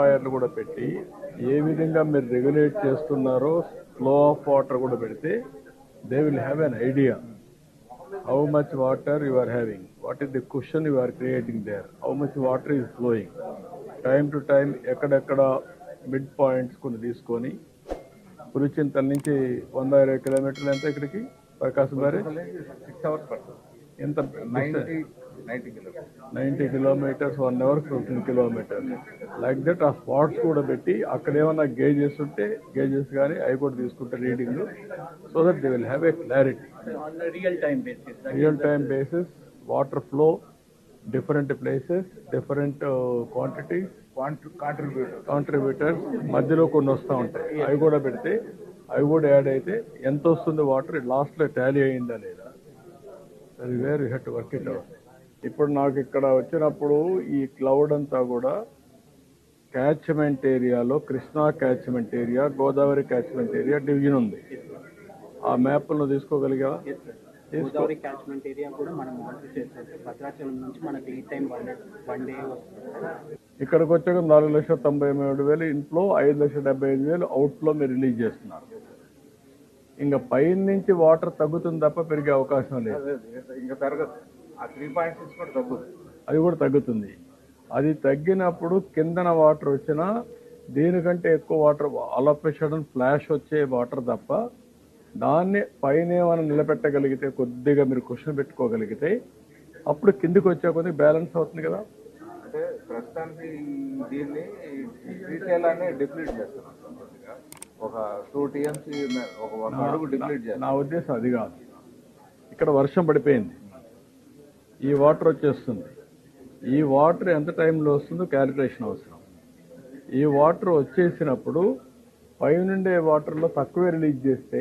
రిజర్వాయర్లు కూడా పెట్టి ఏ విధంగా మీరు రెగ్యులేట్ చేస్తున్నారో ఫ్లో ఆఫ్ వాటర్ కూడా పెడితే they will have an idea how much water you are having, what is the cushion you are creating there, how much water is flowing. Time to time ఎక్కడెక్కడ mid points కొన్ని తీసుకొని పులిచింతల నుంచి 120 కిలోమీటర్లు ఎంత ఇక్కడికి ప్రకాశం గారి 6 hours పడుతుంది. ఎంత 90 kilometers 1 hour 15 kilometers like that. ఆ స్పాట్స్ కూడా పెట్టి అక్కడ ఏమైనా గేజెస్ ఉంటే గేజెస్ కానీ అవి కూడా తీసుకుంటే reading, so that they will have a clarity. Real time basis water flow different places different quantities contributors మధ్యలో కొన్ని వస్తూ ఉంటాయి, అవి కూడా పెడితే అవి కూడా యాడ్ అయితే ఎంత వస్తుంది వాటర్ లాస్ట్లో టాలీ అయిందా లేదా, అది where you have to work it out. ఇప్పుడు నాకు ఇక్కడ వచ్చినప్పుడు ఈ క్లౌడ్ అంతా కూడా క్యాచ్మెంట్ ఏరియాలో Krishna catchment area, Godavari catchment area division ఉంది. ఆ మ్యాప్ను తీసుకోగలిగా? గోదావరి క్యాచ్మెంట్ ఏరియా కూడా మనం మానిటర్ చేస్తే భద్రాచలం నుంచి మనకి ఈ టైం వన్ డే వస్తుంది. ఇక్కడికి వచ్చాక 4,93,000 ఇన్ఫ్లో, 5,75,000 అవుట్ఫ్లో మీరు రిలీజ్ చేస్తున్నారు. ఇంకా పైన నుంచి వాటర్ తగ్గుతుంది తప్ప పెరిగే అవకాశం లేదు. ఇంకా పెరగదు. ఆ 3.6 కూడా తగ్గుతుంది. అది కూడా తగ్గుతుంది. అది తగ్గినప్పుడు కిందన వాటర్ వచ్చినా దీనికంటే ఎక్కువ వాటర్ అలొపేషన్ ఫ్లాష్ వచ్చే వాటర్ తప్ప దాన్ని పైన ఏమైనా నిలబెట్టగలిగితే కొద్దిగా మీరు క్వశ్చన్ పెట్టుకోగలిగితే అప్పుడు కిందికి వచ్చే కొద్దిగా బ్యాలెన్స్ అవుతుంది కదా. అంటే ప్రస్తుతానికి దీన్ని శ్రీశైలాన్ని డిప్లీట్ చేస్తున్నాం. ఒక 2 TMC ఒక 1 అడుగు డిప్లీట్ చేస్తాం. నా ఉద్దేశం అది కాదు. ఇక్కడ వర్షం పడిపోయింది, ఈ వాటర్ వచ్చేస్తుంది. ఈ వాటర్ ఎంత టైంలో వస్తుందో క్యాలిక్యులేషన్ అవసరం. ఈ వాటర్ వచ్చేసినప్పుడు పైనుండే వాటర్లో తక్కువే రిలీజ్ చేస్తే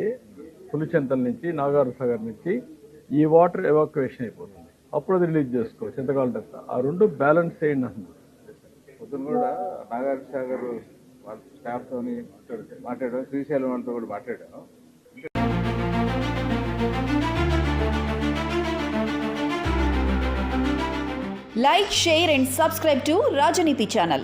పులిచెంతల నుంచి నాగార్జునసాగర్ నుంచి ఈ వాటర్ ఎవాక్యుయేషన్ అయిపోతుంది, అప్పుడు అది రిలీజ్ చేసుకోవచ్చు ఎంతకాలం తర్వాత. ఆ రెండు బ్యాలెన్స్ చేయండి అంటున్నారు. పొద్దున కూడా నాగార్జునసాగర్ వాళ్ళ స్టాఫ్తో మాట్లాడాను, శ్రీశైలం వాళ్ళతో కూడా మాట్లాడాను. Like, share and subscribe to Rajaniti channel.